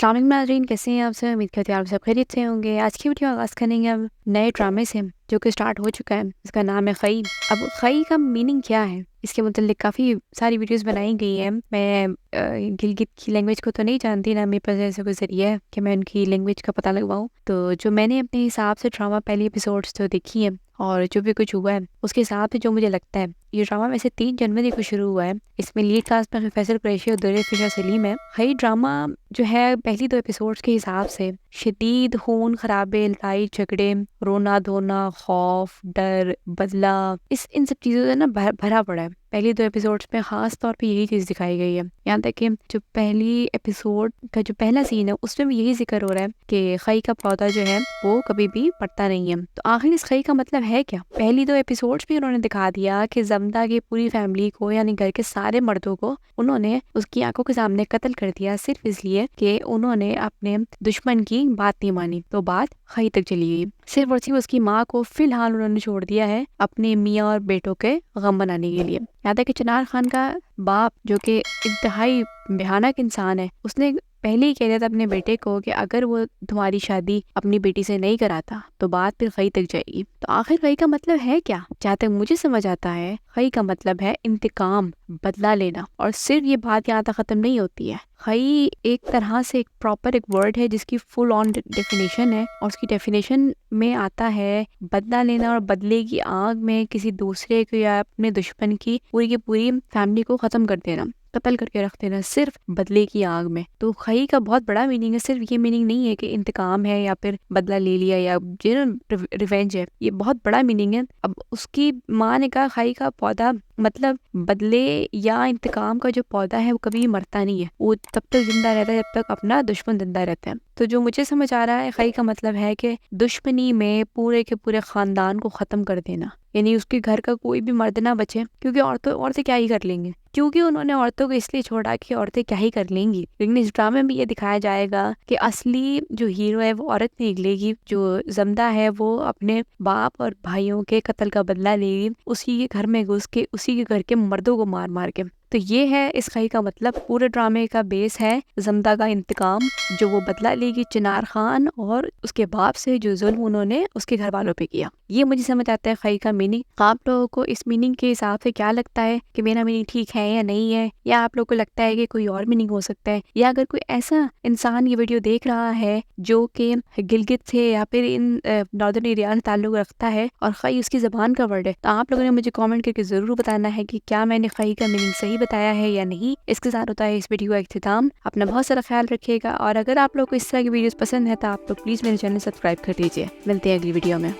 अस्सलाम वालेकुम नाज़रीन, कैसे हैं आप सब? उम्मीद करते हैं आप सब खैरियत से होंगे। आज की वीडियो आगाज़ करेंगे अब नए ड्रामे से जो कि स्टार्ट हो चुका है। इसका नाम है खई। अब खई का मीनिंग क्या है, इसके मुतल्लिक काफ़ी सारी वीडियोस बनाई गई हैं। मैं गिलगित की लैंग्वेज को तो नहीं जानती, ना मेरे पास ऐसा कोई ज़रिया है कि मैं उनकी लैंग्वेज का पता लगवाऊँ। तो जो मैंने अपने हिसाब से ड्रामा पहली एपिसोड्स तो देखी है और जो भी कुछ हुआ है उसके हिसाब से जो मुझे लगता है, ये ड्रामा वैसे 3 जनवरी को शुरू हुआ है। इसमें लीड कास्ट में फैसल कुरैशी और दुर्रे फिशा सलीम है। खई ड्रामा जो है पहली 2 एपिसोड्स के हिसाब से शदीद खून खराबे, लड़ाई झगड़े, रोना धोना, खौफ, डर, बदला, इन सब चीज़ों से ना भरा पड़ा है। पहली 2 एपिसोड्स में खास तौर पे यही चीज़ दिखाई गई है। यहाँ तक कि जो पहली एपिसोड का जो पहला सीन है उसमें भी यही जिक्र हो रहा है कि खई का पौधा जो है वो कभी भी पड़ता नहीं है। तो आखिर इस खई का मतलब है क्या? पहली 2 एपिसोड्स में उन्होंने दिखा दिया कि जमदा की पूरी फैमिली को, यानी घर के सारे मर्दों को, उन्होंने उसकी आंखों के सामने कत्ल कर दिया सिर्फ इसलिए कि उन्होंने अपने दुश्मन की बात नहीं मानी। तो बात खई तक चली गई। सिर्फ और सिर्फ उसकी माँ को फिलहाल उन्होंने छोड़ दिया है अपने मियाँ और बेटों के गम बनाने के लिए। याद है कि चिनार खान का बाप जो कि इंतहाई भयानक इंसान है, उसने पहले ही कह दिया था अपने बेटे को कि अगर वो तुम्हारी शादी अपनी बेटी से नहीं कराता तो बात फिर खई तक जाएगी। तो आखिर खई का मतलब है क्या? जहाँ तक मुझे समझ आता है, खई का मतलब है इंतकाम, बदला लेना। और सिर्फ ये बात यहाँ तक खत्म नहीं होती है। खई एक तरह से एक प्रॉपर एक वर्ड है जिसकी फुल ऑन डेफिनेशन है, और उसकी डेफिनेशन में आता है बदला लेना और बदले की आग में किसी दूसरे को या अपने दुश्मन की पूरी फैमिली को खत्म कर देना, कत्ल करके रख देना, सिर्फ बदले की आग में। तो खई का बहुत बड़ा मीनिंग है। सिर्फ ये मीनिंग नहीं है कि इंतकाम है या फिर बदला ले लिया या रिवेंज है, ये बहुत बड़ा मीनिंग है। अब उसकी माँ ने कहा खई का पौधा मतलब बदले या इंतकाम का जो पौधा है वो कभी मरता नहीं है, वो तब तक जिंदा रहता है जब तक अपना दुश्मन जिंदा रहता है। तो जो मुझे समझ आ रहा है, खई का मतलब है कि दुश्मनी में पूरे के पूरे खानदान को खत्म कर देना, यानी उसके घर का कोई भी मर्द ना बचे, क्योंकि औरतें क्या ही कर लेंगे, क्योंकि उन्होंने औरतों को इसलिए छोड़ा कि औरतें क्या ही कर लेंगी। लेकिन इस ड्रामे में ये दिखाया जाएगा कि असली जो हीरो है वो औरत निकलेगी, जो जमदा है वो अपने बाप और भाइयों के कत्ल का बदला लेगी, उसी के घर में घुस के उसी के घर के मर्दों को मार मार के। तो ये है इस खई का मतलब। पूरे ड्रामे का बेस है जमदा का इंतकाम, जो वो बदला लेगी चिनार खान और उसके बाप से जो जुल्म उन्होंने उसके घर वालों पे किया। ये मुझे समझ आता है खई का मीनिंग। आप लोगों को इस मीनिंग के हिसाब से क्या लगता है कि मेरा मीनिंग ठीक है या नहीं है, या आप लोगों को लगता है कि कोई और मीनिंग हो सकता है? या अगर कोई ऐसा इंसान ये वीडियो देख रहा है जो कि गिलगित से या फिर इन नॉर्दर्न एरिया से ताल्लुक रखता है और खई उसकी ज़बान का वर्ड है, तो आप लोगों ने मुझे कमेंट करके ज़रूर बताना है कि क्या मैंने खई का मीनिंग सही बताया है या नहीं। इसके साथ होता है इस वीडियो का इख्तिताम। अपना बहुत सारा ख्याल रखिएगा, और अगर आप लोग को इस तरह की वीडियोस पसंद है तो आप लोग प्लीज़ मेरे चैनल सब्सक्राइब कर दीजिए। मिलते हैं अगली वीडियो में।